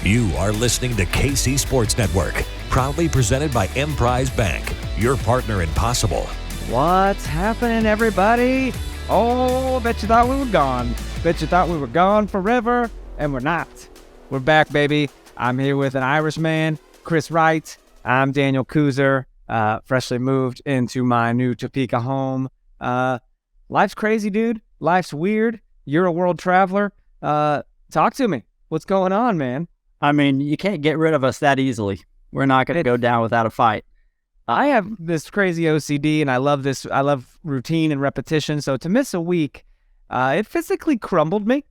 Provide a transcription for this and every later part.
You are listening to KC Sports Network, proudly presented by Emprise Bank, your partner in possible. What's happening, everybody? Oh, bet you thought we were gone. Bet you thought we were gone forever, and we're not. We're back, baby. I'm here with an Irishman, Chris Wright. I'm Daniel Kooser, freshly moved into my new Topeka home. Life's crazy, dude. Life's weird. You're a world traveler. Talk to me. What's going on, man? I mean, you can't get rid of us that easily. We're not going to go down without a fight. I have this crazy OCD, and I love this. I love routine and repetition. So to miss a week, it physically crumbled me.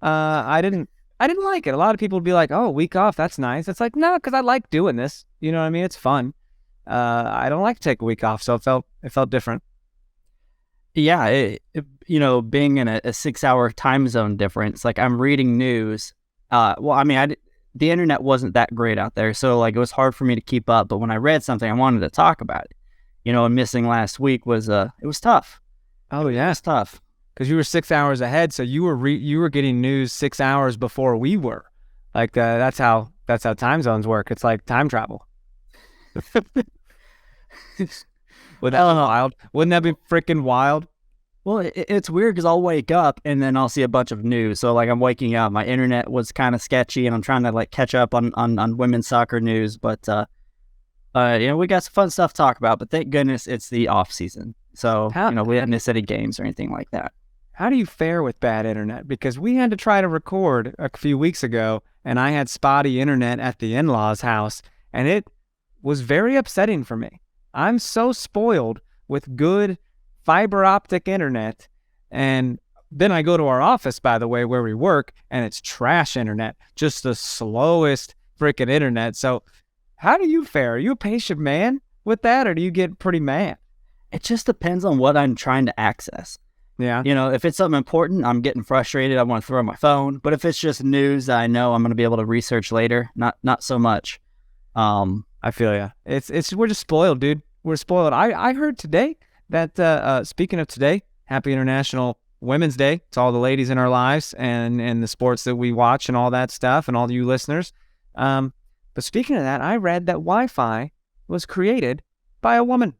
I didn't like it. A lot of people would be like, "Oh, week off, that's nice." It's like, no, because I like doing this. You know what I mean? It's fun. I don't like to take a week off, so it felt different. Yeah, being in a 6-hour time zone difference. Like, I'm reading news. The internet wasn't that great out there, so like it was hard for me to keep up. But when I read something, I wanted to talk about it. And missing last week was it was tough. Oh yeah, it was tough because you were 6 hours ahead, so you were getting news 6 hours before we were. Like that's how time zones work. It's like time travel. Wouldn't that be wild? Wouldn't that be freaking wild? Well, it's weird because I'll wake up and then I'll see a bunch of news. So like I'm waking up, my internet was kind of sketchy, and I'm trying to like catch up on women's soccer news. But we got some fun stuff to talk about. But thank goodness it's the off season, so we didn't miss any games or anything like that. How do you fare with bad internet? Because we had to try to record a few weeks ago, and I had spotty internet at the in-laws' house, and it was very upsetting for me. I'm so spoiled with good fiber optic internet, and then I go to our office, by the way, where we work, and it's trash internet, just the slowest freaking internet. So how do you fare? Are you a patient man with that, or do you get pretty mad? It just depends on what I'm trying to access. Yeah. If it's something important, I'm getting frustrated. I want to throw my phone. But if it's just news that I know I'm going to be able to research later, not so much. I feel ya. It's we're just spoiled, dude. We're spoiled. I heard today that speaking of today, happy International Women's Day to all the ladies in our lives and the sports that we watch and all that stuff, and all you listeners. But speaking of that, I read that Wi-Fi was created by a woman.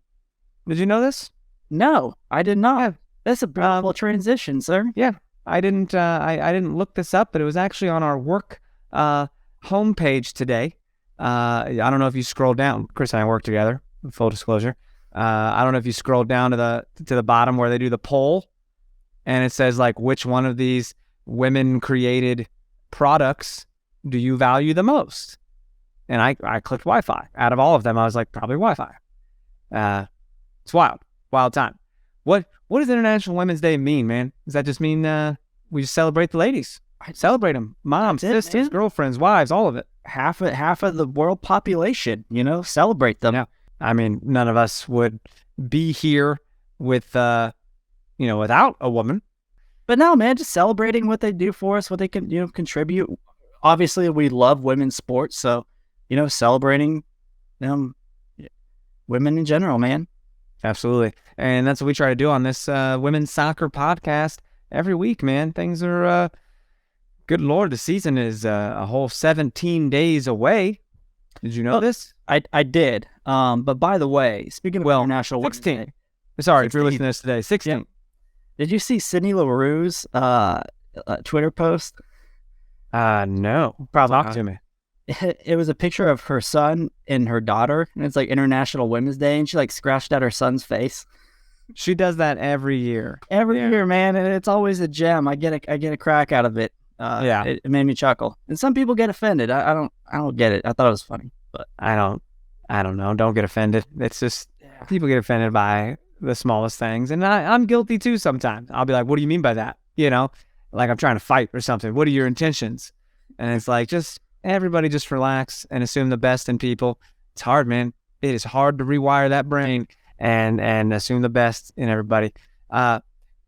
Did you know this? No, I did not. That's a beautiful transition, sir. Yeah, I didn't look this up, but it was actually on our work homepage today. I don't know if you scroll down. Chris and I work together. Full disclosure. I don't know if you scroll down to the bottom where they do the poll, and it says like which one of these women created products do you value the most? And I clicked Wi-Fi. Out of all of them, I was like, probably Wi-Fi. It's wild time. What does International Women's Day mean, man? Does that just mean we just celebrate the ladies? Celebrate them, moms, sisters, girlfriends, wives, all of it. Half of the world population, celebrate them. Yeah. I mean, none of us would be here with, without a woman. But no, man, just celebrating what they do for us, what they can, contribute. Obviously, we love women's sports, so, celebrating women in general, man. Absolutely. And that's what we try to do on this women's soccer podcast every week, man. Things are, good Lord, the season is a whole 17 days away. Did you know this? I did. But by the way, speaking of International 16. Women's Day, sorry, if you're listening to this today, 16. Yeah. Did you see Sydney LaRue's Twitter post? No. Probably Talk not. to me. It was a picture of her son and her daughter, and it's like International Women's Day, and she like scratched out her son's face. She does that every year. Every year, man, and it's always a gem. I get a crack out of it. It made me chuckle, and some people get offended. I don't get it. I thought it was funny, but I don't know. Don't get offended. It's just people get offended by the smallest things, and I'm guilty too sometimes. I'll be like, "What do you mean by that?" Like I'm trying to fight or something. What are your intentions? And it's like everybody just relax and assume the best in people. It's hard, man. It is hard to rewire that brain and assume the best in everybody. Look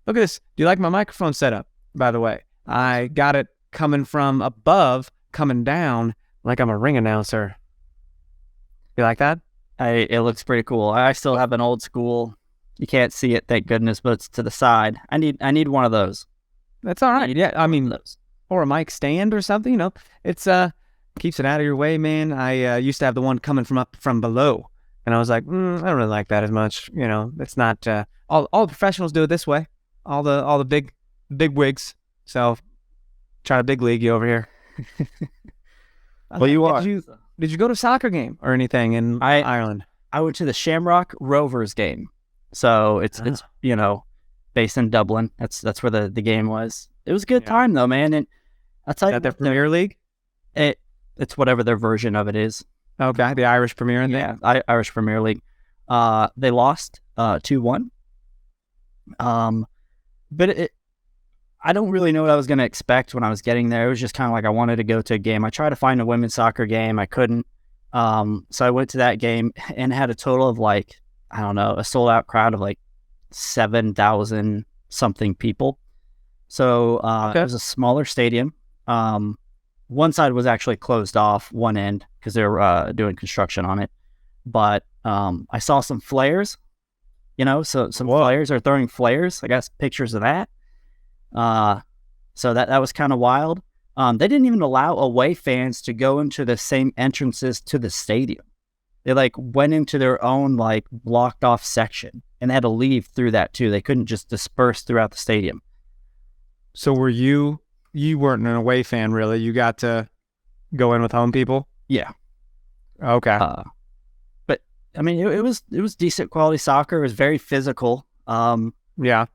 at this. Do you like my microphone setup, by the way? I got it coming from above, coming down like I'm a ring announcer. You like that? It looks pretty cool. I still have an old school. You can't see it, thank goodness, but it's to the side. I need one of those. That's all right. Yeah, I mean, or a mic stand or something. It's keeps it out of your way, man. I used to have the one coming from below, and I was like, I don't really like that as much. It's not all the professionals do it this way. All the big wigs. So try to big league you over here. Well, you are. Did you go to a soccer game or anything in Ireland? I went to the Shamrock Rovers game. So it's based in Dublin. That's where the game was. It was a good time though, man. And I'll tell you, their Premier League? It's whatever their version of it is. Okay, the Irish Premier League. Yeah, Irish Premier League. They lost 2-1. But I don't really know what I was going to expect when I was getting there. It was just kind of like I wanted to go to a game. I tried to find a women's soccer game. I couldn't. So I went to that game and had a total of a sold out crowd of 7,000 something people. So It was a smaller stadium. One side was actually closed off, one end, because they were doing construction on it. But I saw some flares, so some players are throwing flares. I got pictures of that. So that was kind of wild. They didn't even allow away fans to go into the same entrances to the stadium. They went into their own blocked off section, and they had to leave through that too. They couldn't just disperse throughout the stadium. So were you weren't an away fan really? You got to go in with home people? Yeah. Okay. But I mean, it was decent quality soccer. It was very physical. Yeah.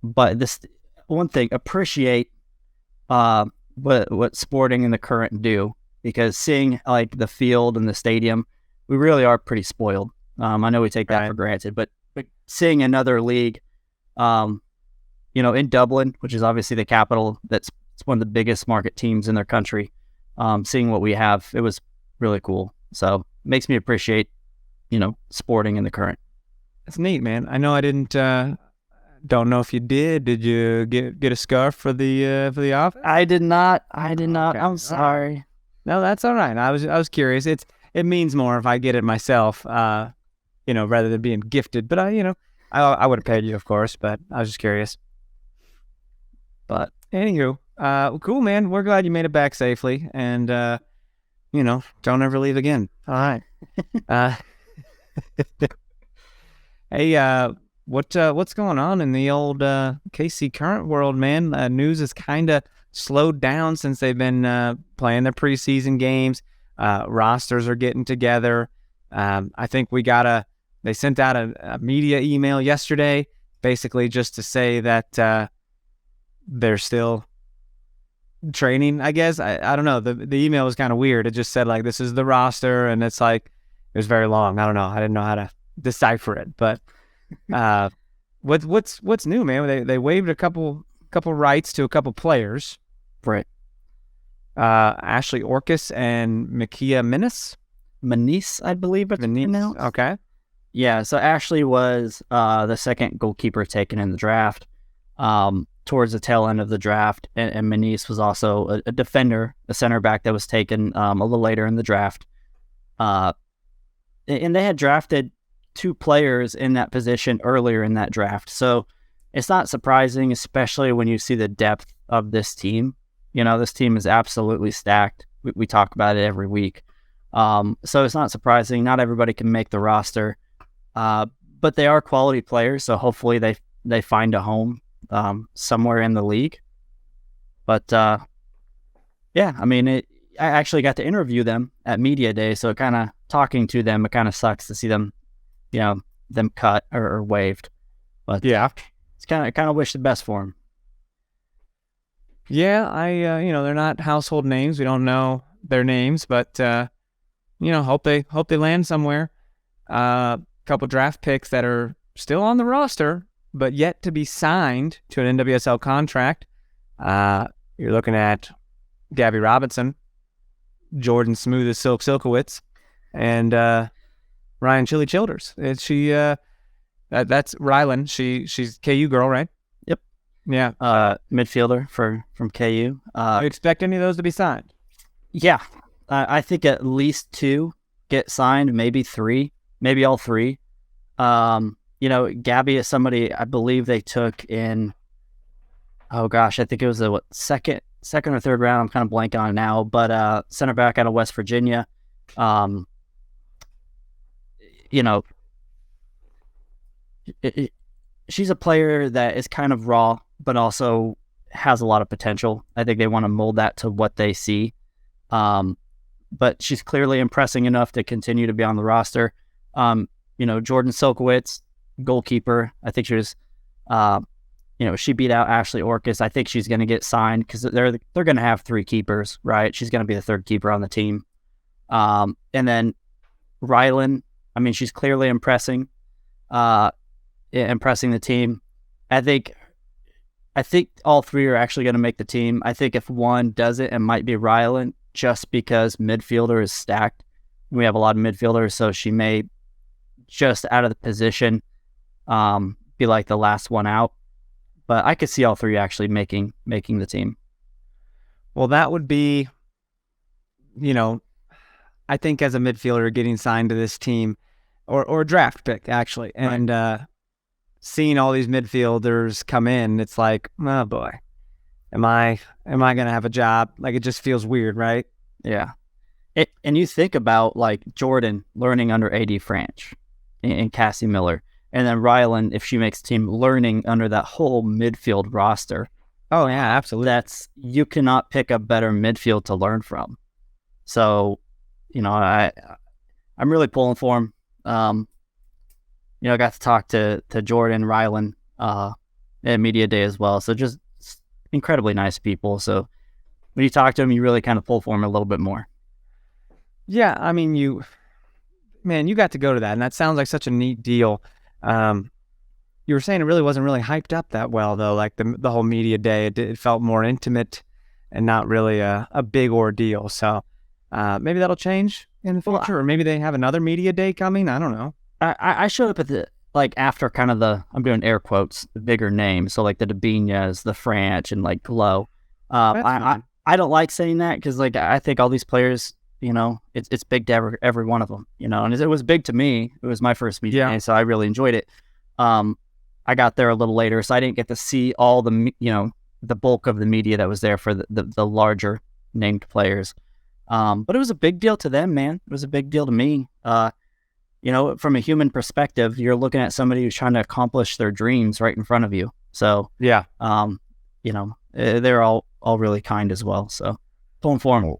But this one thing, appreciate what Sporting and the Current do, because seeing the field and the stadium, we really are pretty spoiled. I know we take that for granted, but seeing another league, in Dublin, which is obviously the capital, it's one of the biggest market teams in their country. Seeing what we have, it was really cool. So it makes me appreciate, Sporting and the Current. That's neat, man. I know I didn't. Don't know if you did. Did you get a scarf for the office? I did not. Okay. I'm sorry. No, that's all right. I was curious. It means more if I get it myself, rather than being gifted. But I would have paid you, of course. But I was just curious. But anywho, cool, man. We're glad you made it back safely, and don't ever leave again. All right. Hey, what's going on in the old KC Current world, man? News has kind of slowed down since they've been playing their preseason games. Rosters are getting together. I think they sent out a media email yesterday, basically just to say that they're still training, I guess. I don't know. The email was kind of weird. It just said this is the roster, and it's it was very long. I don't know. I didn't know how to decipher it, but what's new, man? They waived a couple rights to a couple players, right? Ashley Orcus and Makia Manice, I believe it's pronounced. Okay, yeah. So Ashley was the second goalkeeper taken in the draft, towards the tail end of the draft, and Manice was also a defender, a center back that was taken a little later in the draft. And they had drafted 2 players in that position earlier in that draft. So it's not surprising, especially when you see the depth of this team. This team is absolutely stacked. We talk about it every week. So it's not surprising. Not everybody can make the roster, but they are quality players. So hopefully they find a home somewhere in the league. But yeah, I mean, I actually got to interview them at Media Day. So talking to them, it kind of sucks to see them them cut or waived, but yeah, it's kind of wish the best for them. Yeah, they're not household names. We don't know their names, but hope they land somewhere. Couple draft picks that are still on the roster, but yet to be signed to an NWSL contract. You're looking at Gabby Robinson, Jordan Smooth as Silkowitz, and Ryan Chili Childers. That's Rylan. She's KU girl, right? Yep. Yeah. Midfielder from KU. You expect any of those to be signed? Yeah. I think at least 2 get signed, maybe 3, maybe all 3. Gabby is somebody I believe they took in. Oh gosh, I think it was the second second or third round. I'm kind of blanking on it now, but center back out of West Virginia. You know, she's a player that is kind of raw, but also has a lot of potential. I think they want to mold that to what they see. But she's clearly impressing enough to continue to be on the roster. Jordan Silkowitz, goalkeeper. I think she was, she beat out Ashley Orcus. I think she's going to get signed because they're going to have 3 keepers, right? She's going to be the 3rd keeper on the team. And then Rylan, I mean, she's clearly impressing the team. I think all 3 are actually going to make the team. I think if one doesn't, it might be Rylan, just because midfielder is stacked. We have a lot of midfielders, so she may, just out of the position, be like the last one out. But I could see all 3 actually making the team. Well, that would be, I think as a midfielder getting signed to this team, or a draft pick actually, and seeing all these midfielders come in, it's like, oh boy, am I gonna have a job? Like, it just feels weird, right? Yeah. And you think about like Jordan learning under AD French and Cassie Miller, and then Rylan, if she makes the team, learning under that whole midfield roster. Oh yeah, absolutely. You cannot pick a better midfield to learn from. So, I'm really pulling for him. I got to talk to Jordan, Rylan at Media Day as well. So just incredibly nice people. So when you talk to them, you really kind of pull for them a little bit more. Yeah, I mean, you got to go to that, and that sounds like such a neat deal. You were saying it really wasn't really hyped up that well, though. Like the whole Media Day, it felt more intimate and not really a big ordeal. So maybe that'll change in the future, or maybe they have another Media Day coming. I don't know. I showed up at after kind of I'm doing air quotes, the bigger names. So like the Dabinas, the French, and like Glow. I don't like saying that because like I think all these players, it's big to every one of them, and it was big to me. It was my first Media Day, so I really enjoyed it. I got there a little later, so I didn't get to see all the, the bulk of the media that was there for the larger named players. But it was a big deal to them, man. It was a big deal to me. From a human perspective, you're looking at somebody who's trying to accomplish their dreams right in front of you. So, yeah, they're all really kind as well. So, pulling for them.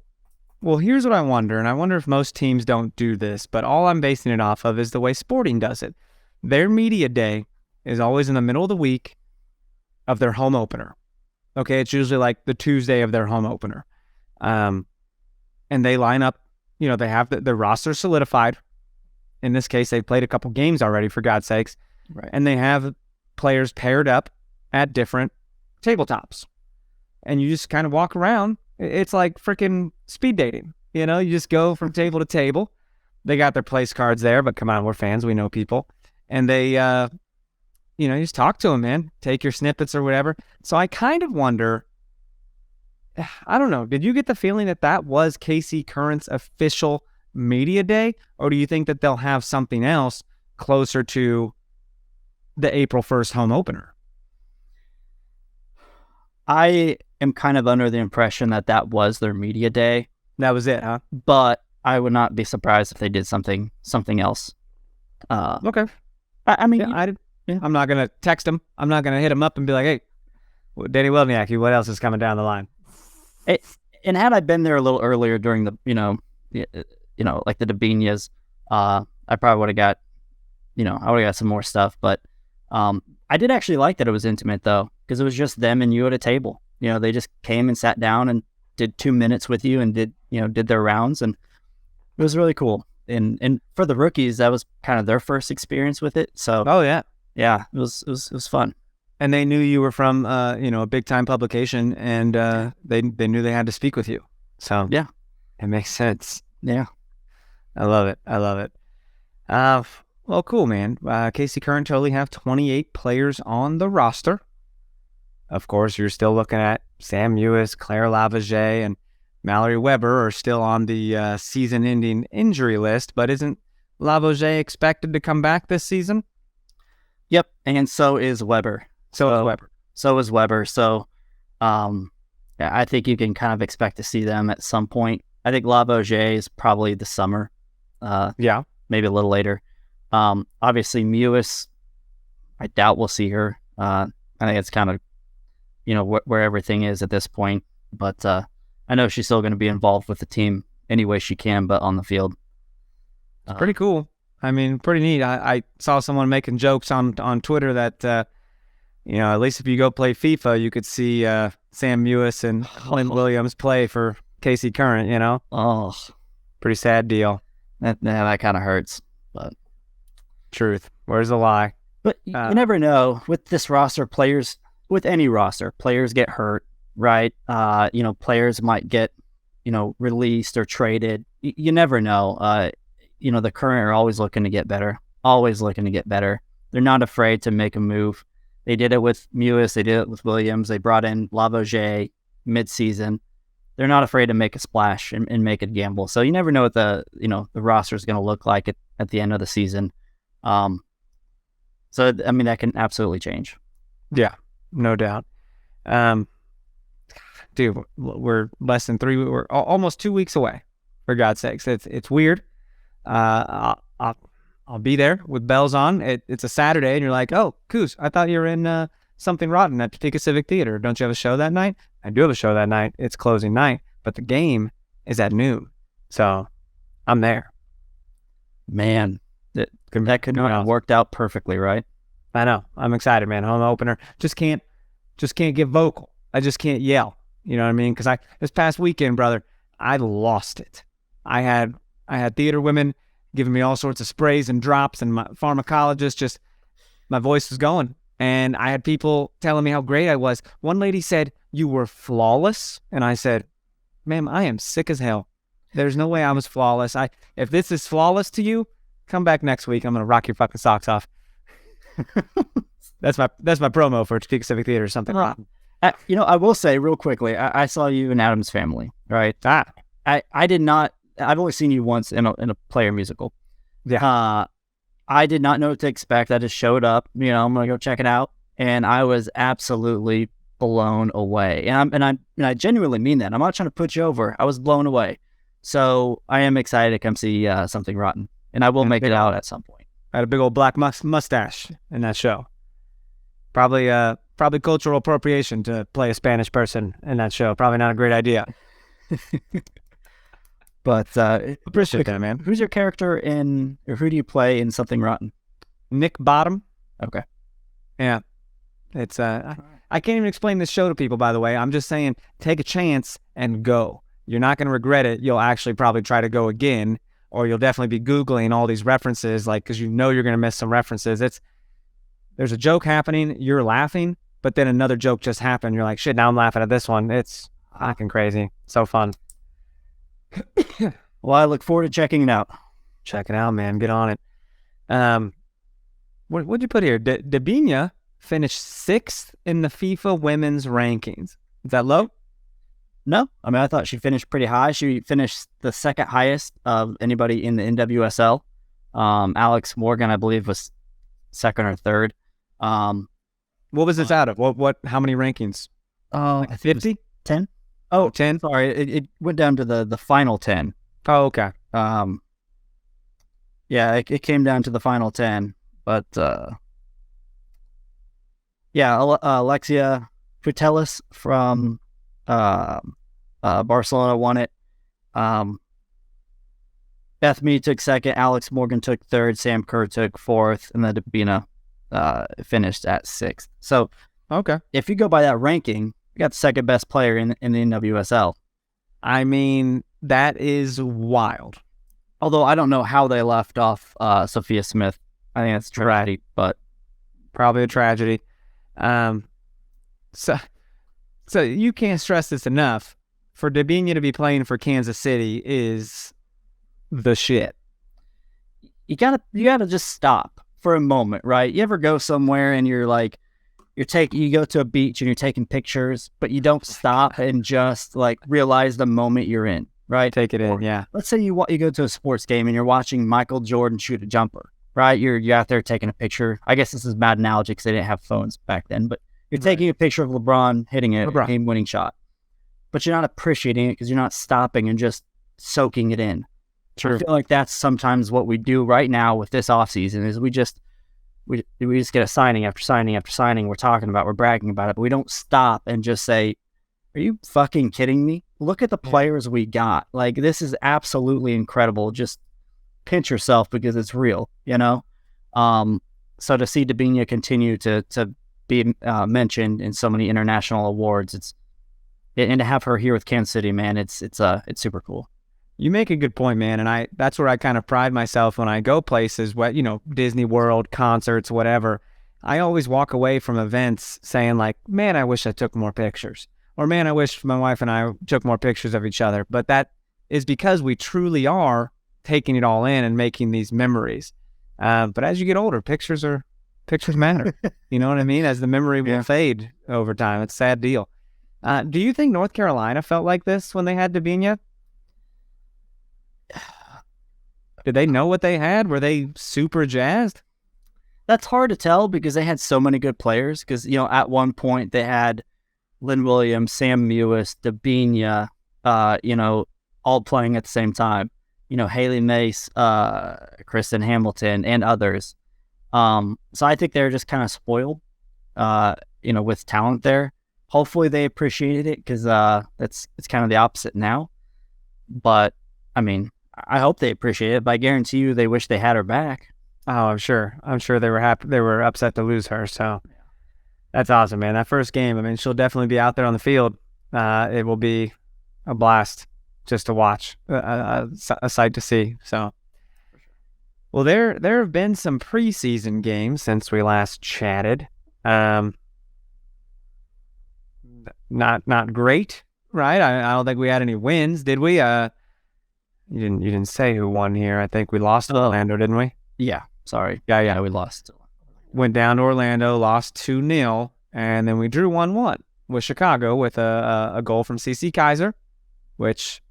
Well, here's what I wonder, and I wonder if most teams don't do this, but all I'm basing it off of is the way Sporting does it. Their Media Day is always in the middle of the week of their home opener. Okay, it's usually like the Tuesday of their home opener. And they line up, they have their roster solidified. In this case, they've played a couple games already, for God's sakes. Right. And they have players paired up at different tabletops. And you just kind of walk around. It's like freaking speed dating. You just go from table to table. They got their place cards there, but come on, we're fans. We know people. And they, you just talk to them, man. Take your snippets or whatever. So I kind of wonder, I don't know, did you get the feeling that was KC Current's official Media Day? Or do you think that they'll have something else closer to the April 1st home opener? I am kind of under the impression that was their Media Day. That was it, huh? But I would not be surprised if they did something else. Okay. I mean, yeah. I'm not going to text him. I'm not going to hit him up and be like, hey, Danny Welniak, what else is coming down the line? And had I been there a little earlier during the, like the Dabinas, I probably would have got, I would have got some more stuff. But I did actually like that it was intimate, though, because it was just them and you at a table. They just came and sat down and did 2 minutes with you and did their rounds. And it was really cool. And for the rookies, that was kind of their first experience with it. So, oh, yeah. Yeah, it was fun. And they knew you were from, a big time publication, and they knew they had to speak with you. So yeah, it makes sense. Yeah, I love it. Well, cool, man. KC Current totally have 28 players on the roster. Of course, you're still looking at Sam Ewis, Claire Lavage, and Mallory Weber are still on the season-ending injury list. But isn't Lavage expected to come back this season? Yep, and so is Weber. So is Weber. So, I think you can kind of expect to see them at some point. I think Lavoisier is probably the summer. Yeah. Maybe a little later. Obviously, Mewis, I doubt we'll see her. I think it's kind of, where everything is at this point. But I know she's still going to be involved with the team any way she can, but on the field. It's pretty cool. I mean, pretty neat. I saw someone making jokes on Twitter that, at least if you go play FIFA, you could see Sam Mewis and Clint Williams play for KC Current, Oh, pretty sad deal. that kind of hurts. But Truth. Where's the lie? But you never know with this roster. Players, with any roster, players get hurt, right? Players might get, released or traded. You never know. The Current are always looking to get better. Always looking to get better. They're not afraid to make a move. They did it with Mewis. They did it with Williams. They brought in Lavoisier mid-season. They're not afraid to make a splash and make a gamble. So you never know what the roster is going to look like at the end of the season. So, I mean, that can absolutely change. Yeah, no doubt. Dude, we're less than we're almost 2 weeks away, for God's sakes. It's weird. I'll be there with bells on. It's a Saturday, and you're like, oh, Koos, I thought you were in Something Rotten at Topeka Civic Theater. Don't you have a show that night? I do have a show that night. It's closing night, but the game is at noon. So I'm there. Man, that could have worked out perfectly, right? I know. I'm excited, man. Home opener. Just can't get vocal. I just can't yell. You know what I mean? Because this past weekend, brother, I lost it. I had theater women giving me all sorts of sprays and drops, and my pharmacologist my voice was going. And I had people telling me how great I was. One lady said, "You were flawless." And I said, "Ma'am, I am sick as hell. There's no way I was flawless. If this is flawless to you, come back next week. I'm going to rock your fucking socks off." That's my promo for Topeka Civic Theater or something. I will say real quickly, I saw you in Adam's Family, right? I did not. I've only seen you once in a player musical. Yeah. I did not know what to expect. I just showed up. I'm gonna go check it out, and I was absolutely blown away. And I genuinely mean that. I'm not trying to put you over. I was blown away. So I am excited to come see Something Rotten, and I will make it out at some point. I had a big old black mustache in that show. Probably cultural appropriation to play a Spanish person in that show. Probably not a great idea. But appreciate that, man. Who's your character or who do you play in Something Rotten? Nick Bottom. Okay. Yeah. It's I can't even explain this show to people, by the way. I'm just saying, take a chance and go. You're not going to regret it. You'll actually probably try to go again, or you'll definitely be Googling all these references, because you're going to miss some references. There's a joke happening, you're laughing, but then another joke just happened. You're like, shit, now I'm laughing at this one. It's fucking crazy. So fun. Well, I look forward to checking it out. Check it out, man. Get on it. What'd you put here? Debinha finished 6th in the FIFA women's rankings. Is that low? No. I mean, I thought she finished pretty high. She finished the second highest of anybody in the NWSL. Alex Morgan, I believe, was second or third. What was this out of? What? How many rankings? Like 50? 10? Oh, 10? Sorry, it went down to the final 10. Oh, okay. Yeah, it came down to the final 10. But, Alexia Putellas from Barcelona won it. Beth Mead took second, Alex Morgan took third, Sam Kerr took fourth, and then Debinha finished at 6th. So, okay, if you go by that ranking, you got the second best player in the NWSL. I mean, that is wild. Although I don't know how they left off Sophia Smith. I think that's a tragedy, but probably a tragedy. So you can't stress this enough. For Debinha to be playing for Kansas City is the shit. You gotta just stop for a moment, right? You ever go somewhere and you're like, you go to a beach and you're taking pictures, but you don't stop and just realize the moment you're in, right? Take it in, yeah. Let's say you go to a sports game and you're watching Michael Jordan shoot a jumper, right? You're out there taking a picture. I guess this is a bad analogy because they didn't have phones back then, but you're taking a picture of LeBron hitting a game-winning shot. but you're not appreciating it because you're not stopping and just soaking it in. True. I feel like that's sometimes what we do right now with this offseason is we just get a signing after signing after signing. We're talking about, we're bragging about it, but we don't stop and just say, are you fucking kidding me? Look at the players we got. Like, this is absolutely incredible. Just pinch yourself because it's real, you know? So to see Dabinia continue to be mentioned in so many international awards, and to have her here with Kansas City, man, it's super cool. You make a good point, man, and that's where I kind of pride myself when I go places, Disney World, concerts, whatever. I always walk away from events saying like, man, I wish I took more pictures. Or man, I wish my wife and I took more pictures of each other. But that is because we truly are taking it all in and making these memories. But as you get older, pictures matter. You know what I mean? As the memory will fade over time. It's a sad deal. Do you think North Carolina felt like this when they had Dabinia? Did they know what they had? Were they super jazzed? That's hard to tell because they had so many good players. Because, at one point they had Lynn Williams, Sam Mewis, Dabinia, all playing at the same time. Haley Mace, Kristen Hamilton, and others. So I think they're just kind of spoiled, with talent there. Hopefully they appreciated it because it's kind of the opposite now. But, I mean, I hope they appreciate it, but I guarantee you they wish they had her back. Oh, I'm sure. They were happy. They were upset to lose her. So that's awesome, man. That first game, I mean, she'll definitely be out there on the field. It will be a blast just to watch, a sight to see. So, well, there have been some preseason games since we last chatted. Not great, right? I don't think we had any wins, did we? You didn't say who won here. I think we lost to Orlando, didn't we? Yeah. Sorry. Yeah. We lost. Went down to Orlando, lost 2-0, and then we drew 1-1 with Chicago with a goal from CC Kaiser, which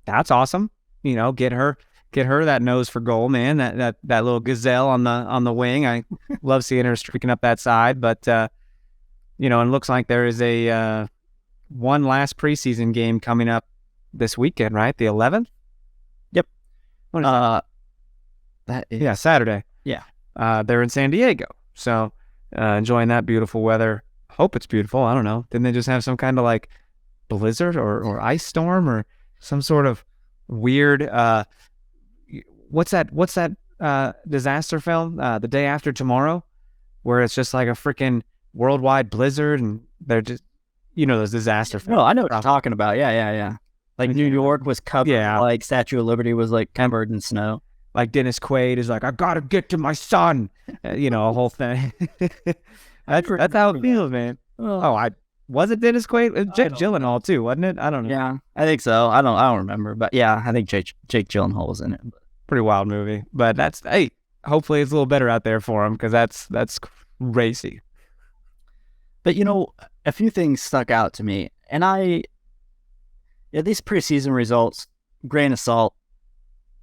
that's awesome. Get her that nose for goal, man. That little gazelle on the wing. I love seeing her streaking up that side, but and it looks like there is a one last preseason game coming up this weekend, right? The 11th. Yep. Saturday. Yeah. They're in San Diego, so enjoying that beautiful weather. Hope it's beautiful. I don't know. Didn't they just have some kind of like blizzard or ice storm or some sort of weird? What's that disaster film? The Day After Tomorrow, where it's just like a freaking worldwide blizzard, and they're just those disaster films. No, I know what you're talking about. Yeah. Like New York was covered. Yeah. Like Statue of Liberty was like covered in snow. Like Dennis Quaid is like, I gotta get to my son. A whole thing. that's how it feels, man. Was it Dennis Quaid? It was Jake Gyllenhaal too, wasn't it? I don't know. Yeah, I think so. I don't remember, but yeah, I think Jake Gyllenhaal was in it. Pretty wild movie, but hopefully it's a little better out there for him because that's crazy. But a few things stuck out to me, and these preseason results, grain of salt,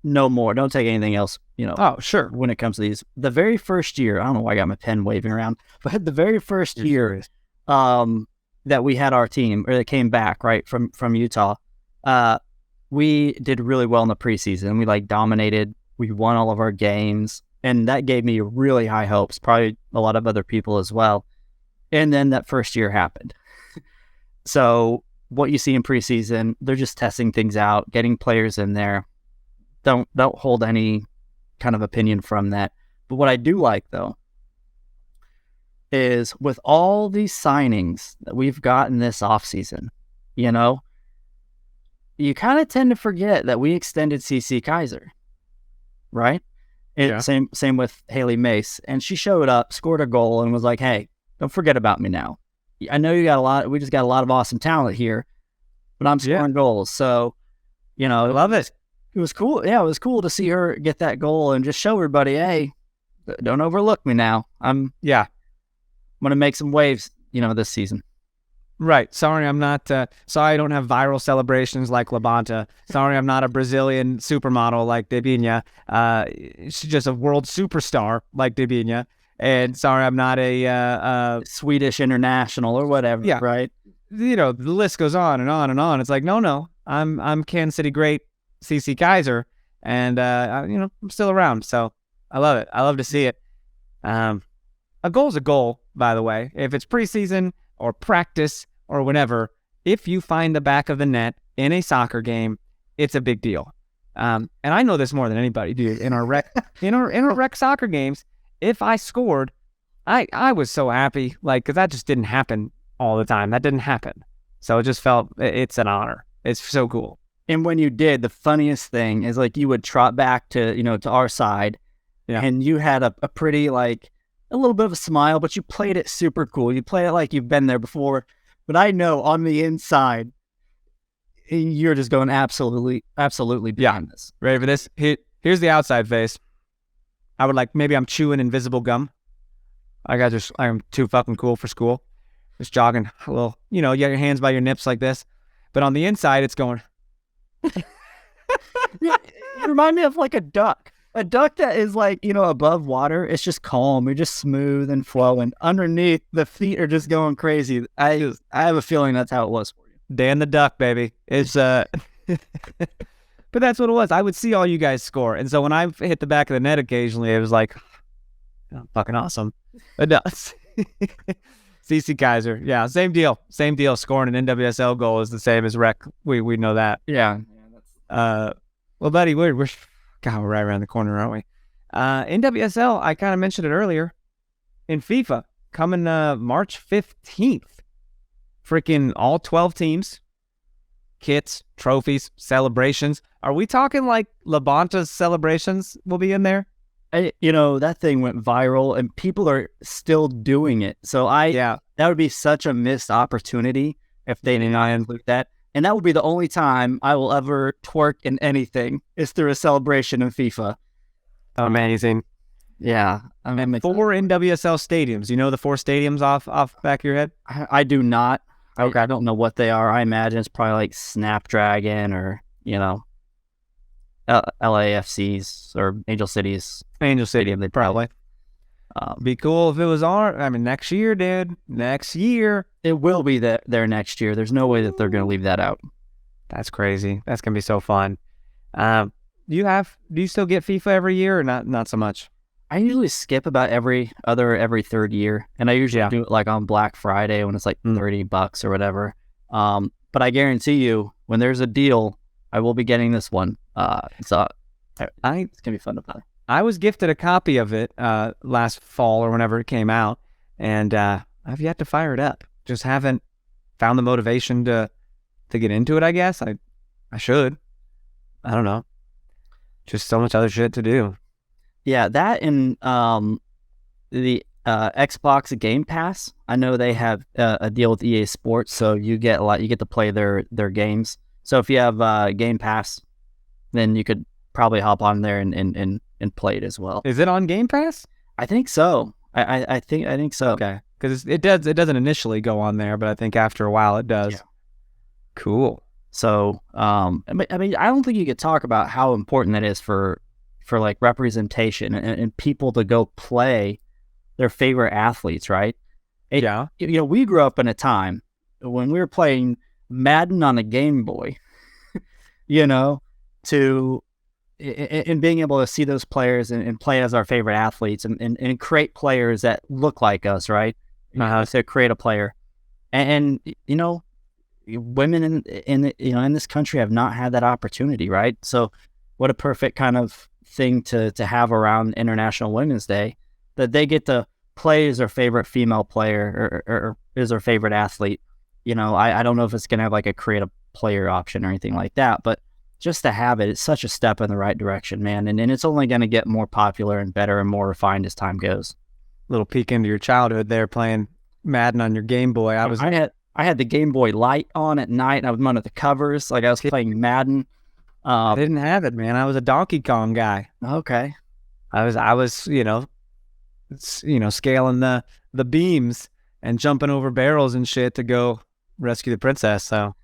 no more. Don't take anything else. Oh, sure. When it comes to these, the very first year, I don't know why I got my pen waving around, but the very first year, that we had our team, or that came back right from Utah, we did really well in the preseason. We dominated. We won all of our games, and that gave me really high hopes. Probably a lot of other people as well. And then that first year happened. So what you see in preseason, they're just testing things out, getting players in there. Don't hold any kind of opinion from that. But what I do like, though, is with all these signings that we've gotten this offseason, you kind of tend to forget that we extended CC Kaiser, right? Yeah. Same with Haley Mace. And she showed up, scored a goal, and was like, hey, don't forget about me now. I know we just got a lot of awesome talent here, but I'm scoring goals. So, I love it. It was cool. Yeah, it was cool to see her get that goal and just show everybody, hey, don't overlook me now. I'm going to make some waves, this season. Right. Sorry, I'm not. Sorry, I don't have viral celebrations like Labonta. Sorry, I'm not a Brazilian supermodel like Dabinia. She's just a world superstar like Dabinia. And sorry, I'm not a Swedish international or whatever. Yeah. Right. the list goes on and on and on. It's like, no, I'm Kansas City great CC Kaiser, and I'm still around. So I love it. I love to see it. A goal's a goal, by the way. If it's preseason or practice or whatever, if you find the back of the net in a soccer game, it's a big deal. And I know this more than anybody, dude. In our rec soccer games, if I scored, I was so happy, because that just didn't happen all the time. That didn't happen. So it just felt, it's an honor. It's so cool. And when you did, the funniest thing is you would trot back to, to our side, and you had a pretty, a little bit of a smile, but you played it super cool. You played it like you've been there before. But I know on the inside, you're just going absolutely beyond this. Ready for this? Here's the outside face. I would maybe I'm chewing invisible gum. I'm too fucking cool for school. Just jogging a little, you got your hands by your nips like this. But on the inside, it's going. You remind me of a duck. A duck that is above water. It's just calm. You're just smooth and flowing. Underneath, the feet are just going crazy. I have a feeling that's how it was for you. Dan the Duck, baby. It's but that's what it was. I would see all you guys score, and so when I hit the back of the net occasionally, it was fucking awesome. It does. CC Kaiser, yeah, same deal. Scoring an NWSL goal is the same as rec. We know that. Yeah. Well, buddy, we're right around the corner, aren't we? NWSL, I kind of mentioned it earlier. In FIFA, coming March 15th. Freaking all 12 teams, kits, trophies, celebrations. Are we talking Labanta's celebrations will be in there? That thing went viral and people are still doing it. So that would be such a missed opportunity if they did not include that. And that would be the only time I will ever twerk in anything is through a celebration in FIFA. Amazing. Yeah. 4 NWSL stadiums. You know the 4 stadiums off the back of your head? I do not. Okay. I don't know what they are. I imagine it's probably Snapdragon or, LAFC's or Angel City's. Angel City, they probably. Be cool if it was next year, dude. Next year. It will be there next year. There's no way that they're going to leave that out. That's crazy. That's going to be so fun. Do you still get FIFA every year or not so much? I usually skip about every third year, and I usually do it on Black Friday when it's $30 or whatever. But I guarantee you, when there's a deal, I will be getting this one. So it's gonna be fun to play. I was gifted a copy of it last fall or whenever it came out, and I've yet to fire it up. Just haven't found the motivation to get into it. I guess I should. I don't know. Just so much other shit to do. Yeah, that and the Xbox Game Pass. I know they have a deal with EA Sports, so you get to play their games. So if you have Game Pass, then you could probably hop on there and play it as well. Is it on Game Pass? I think so. I think so. Okay, because it doesn't initially go on there, but I think after a while it does. Yeah. Cool. So I don't think you could talk about how important that is for representation and people to go play their favorite athletes, right? We grew up in a time when we were playing Madden on a Game Boy, and being able to see those players and play as our favorite athletes and create players that look like us, right? To create a player. And women in this country have not had that opportunity, right? So what a perfect kind of thing to have around International Women's Day, that they get to play as their favorite female player or is their favorite athlete. I don't know if it's going to have a create a player option or anything like that, but just to have it's such a step in the right direction, man. And it's only going to get more popular and better and more refined as time goes. Little peek into your childhood there, playing Madden on your Game Boy. I had the Game Boy light on at night, and I was under the covers, I was playing Madden. I didn't have it, man. I was a Donkey Kong guy. Okay. I was scaling the beams and jumping over barrels and shit to go rescue the princess. So,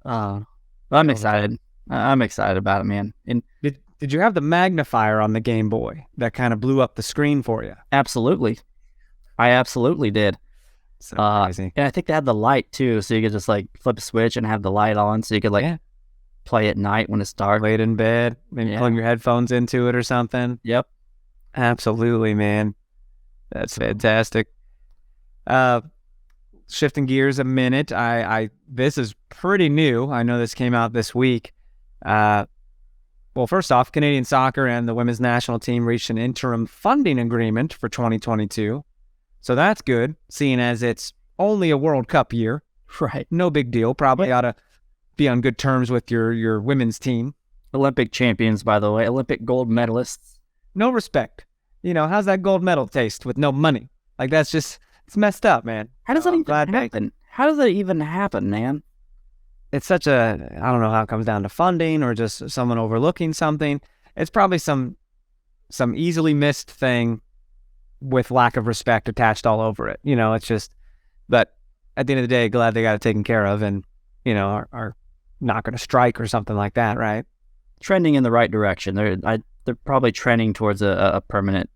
I'm excited. I'm excited about it, man. And did you have the magnifier on the Game Boy that kind of blew up the screen for you? Absolutely. I absolutely did. So crazy. And I think they had the light too, so you could just like flip a switch and have the light on, so you could like play at night when it's dark. Late in bed, maybe plug your headphones into it or something. Yep. Absolutely, man. That's fantastic. Shifting gears a minute, this is pretty new. I know this came out this week. Well, first off, Canadian soccer and the women's national team reached an interim funding agreement for 2022. So that's good, seeing as it's only a World Cup year. Right. No big deal. Probably ought to be on good terms with your women's team. Olympic champions, by the way. Olympic gold medalists. No respect. How's that gold medal taste with no money? Like, that's just, it's messed up, man. How does that even happen? How does that even happen, man? It's such I don't know how it comes down to funding or just someone overlooking something. It's probably some easily missed thing with lack of respect attached all over it. It's just, but at the end of the day, glad they got it taken care of and, are not going to strike or something like that, right? Trending in the right direction. They're probably trending towards a permanent,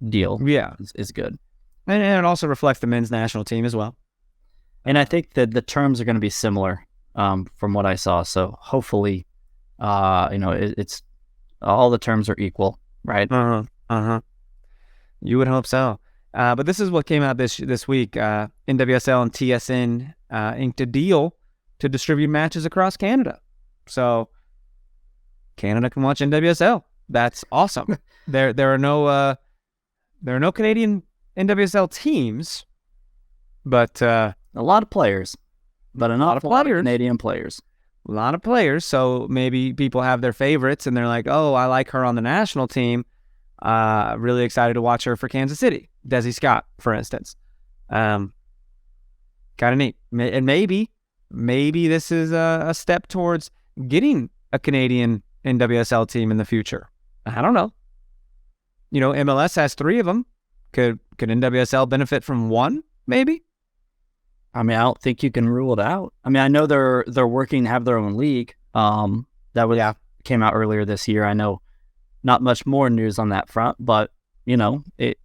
deal. Yeah. Is good. And it also reflects the men's national team as well. And I think that the terms are going to be similar from what I saw. So hopefully, it's all the terms are equal, right? You would hope so. But this is what came out this week. NWSL and TSN inked a deal to distribute matches across Canada. So Canada can watch NWSL. That's awesome. There are no Canadian NWSL teams, but a lot of players, but a lot of Canadian players. A lot of players. So maybe people have their favorites, and they're like, "Oh, I like her on the national team. Really excited to watch her for Kansas City." Desi Scott, for instance. Kind of neat. And maybe this is a step towards getting a Canadian NWSL team in the future. I don't know. MLS has 3 of them. Could NWSL benefit from one, maybe? I mean, I don't think you can rule it out. I mean, I know they're working to have their own league. Came out earlier this year. I know not much more news on that front, but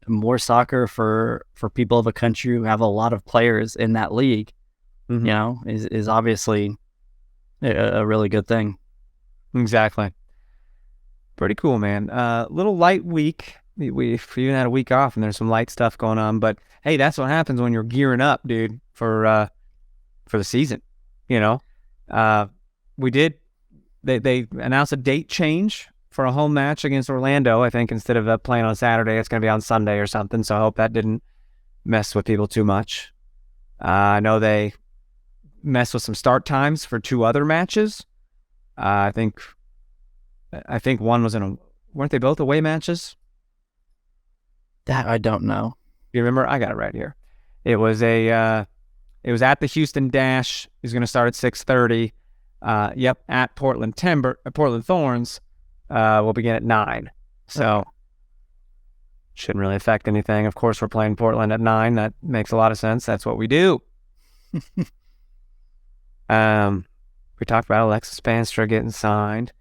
more soccer for people of a country who have a lot of players in that league, is obviously a really good thing. Exactly. Pretty cool, man. Little light week. We even had a week off, and there's some light stuff going on. But hey, that's what happens when you're gearing up, dude, for the season. We did. They announced a date change for a home match against Orlando. I think instead of playing on Saturday, it's going to be on Sunday or something. So I hope that didn't mess with people too much. I know they messed with some start times for 2 other matches. I think one was weren't they both away matches? That I don't know. You remember? I got it right here. It was at the Houston Dash. He's going to start at 6:30. At Portland Thorns. We'll begin at 9. So shouldn't really affect anything. Of course, we're playing Portland at 9. That makes a lot of sense. That's what we do. We talked about Alexis Spanstra getting signed.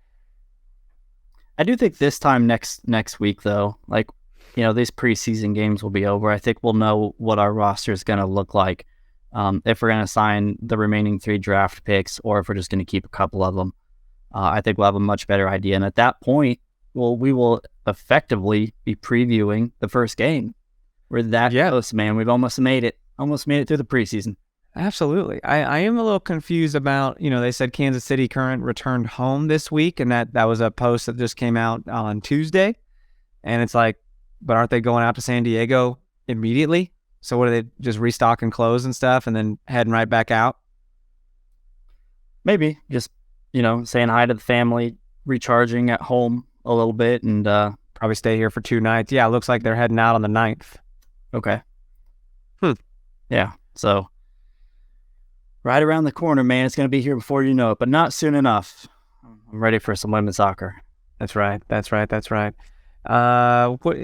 I do think this time next week, though, these preseason games will be over. I think we'll know what our roster is going to look like, if we're going to sign the remaining 3 draft picks or if we're just going to keep a couple of them. I think we'll have a much better idea. And at that point, we will effectively be previewing the first game. We're that close, man. We've almost made it. Almost made it through the preseason. Absolutely. I am a little confused about, they said Kansas City Current returned home this week, and that was a post that just came out on Tuesday. And it's like, but aren't they going out to San Diego immediately? So what, are they just restocking clothes and stuff and then heading right back out? Maybe. Just, saying hi to the family, recharging at home a little bit, and probably stay here for 2 nights. Yeah, it looks like they're heading out on the 9th. Okay. Yeah, so right around the corner, man. It's going to be here before you know it, but not soon enough. I'm ready for some women's soccer. That's right.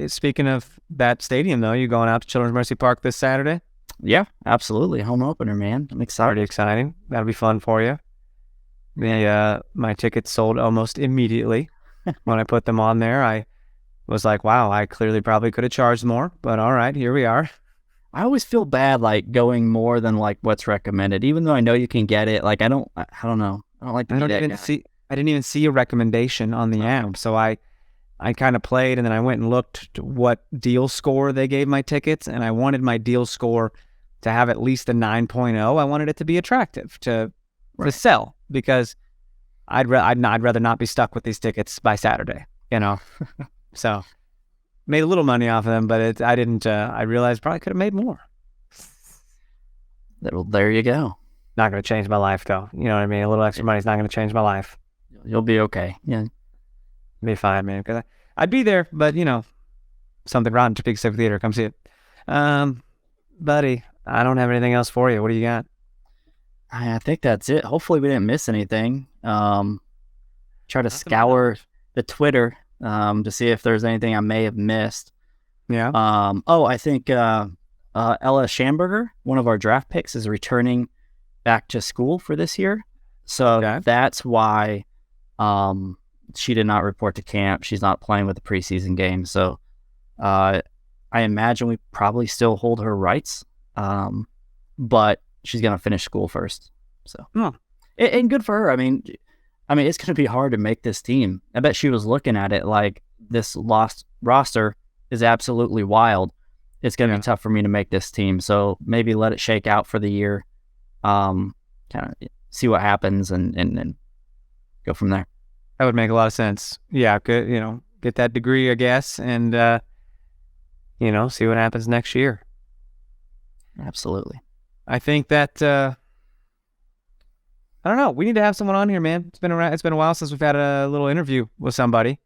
Speaking of that stadium, though, you going out to Children's Mercy Park this Saturday? Yeah, absolutely. Home opener, man. I'm excited. Pretty exciting. That'll be fun for you. My tickets sold almost immediately when I put them on there. I was like, wow, I clearly probably could have charged more, but all right, here we are. I always feel bad like going more than like what's recommended, even though I know you can get it. Like I don't know. I don't like. I didn't even see a recommendation on the app, so I kind of played, and then I went and looked what deal score they gave my tickets, and I wanted my deal score to have at least a 9.0. I wanted it to be attractive to sell, because I'd rather not be stuck with these tickets by Saturday, So made a little money off of them, but I didn't. I realized probably could have made more. There you go. Not going to change my life, though. You know what I mean? A little extra money is not going to change my life. You'll be okay. Yeah. Be fine, man. Because I'd be there, but something rotten to Big Civic Theater. Come see it, buddy. I don't have anything else for you. What do you got? I think that's it. Hopefully, we didn't miss anything. Try to scour the Twitter to see if there's anything I may have missed. Yeah. I think Ella Schamberger, one of our draft picks, is returning back to school for this year. So that's why she did not report to camp. She's not playing with the preseason game. So I imagine we probably still hold her rights, but she's going to finish school first. So and good for her. I mean, it's going to be hard to make this team. I bet she was looking at it like this lost roster is absolutely wild. It's going to be tough for me to make this team. So maybe let it shake out for the year. Kind of see what happens and go from there. That would make a lot of sense. Yeah, good. Get that degree, I guess, and see what happens next year. Absolutely. I think that I don't know. We need to have someone on here, man. It's been a while since we've had a little interview with somebody.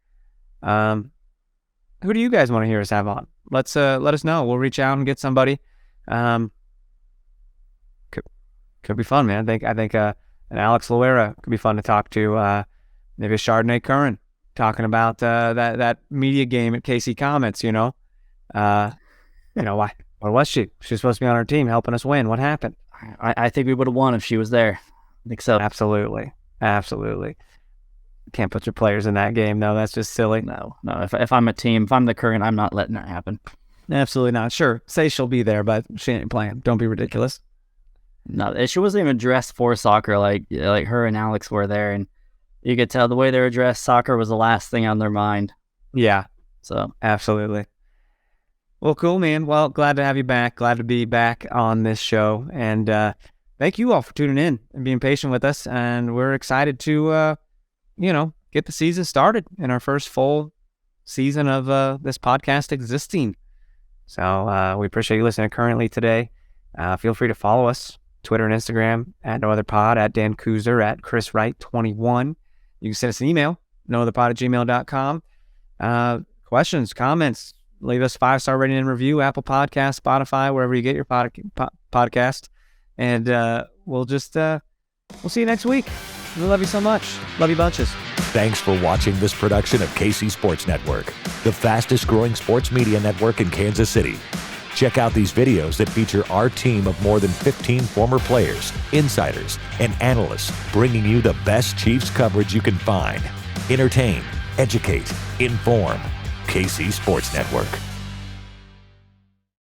Who do you guys want to hear us have on? Let us know. We'll reach out and get somebody. Could be fun, man. I think an Alex Loera could be fun to talk to. Maybe a Chardonnay Curran talking about that media game at KC Comets. Why? Where was she? She was supposed to be on our team helping us win. What happened? I think we would have won if she was there. I think so. Absolutely. Can't put your players in that game, though. That's just silly. No. If I'm a team, if I'm the Curran, I'm not letting that happen. Absolutely not. Sure, say she'll be there, but she ain't playing. Don't be ridiculous. No, she wasn't even dressed for soccer. Like her and Alex were there, and you could tell the way they were dressed. Soccer was the last thing on their mind. Yeah. So absolutely. Well, cool, man. Well, glad to have you back. Glad to be back on this show, and thank you all for tuning in and being patient with us. And we're excited to, get the season started in our first full season of this podcast existing. So we appreciate you listening currently today. Feel free to follow us, Twitter and Instagram, at NoOtherPod, at Dan Kooser, at Chris Wright 21. You can send us an email, nootherpod@gmail.com. Questions, comments, leave us 5-star rating and review, Apple Podcasts, Spotify, wherever you get your podcast. And we'll see you next week. We love you so much. Love you bunches. Thanks for watching this production of KC Sports Network, the fastest growing sports media network in Kansas City. Check out these videos that feature our team of more than 15 former players, insiders, and analysts, bringing you the best Chiefs coverage you can find. Entertain, educate, inform. KC Sports Network.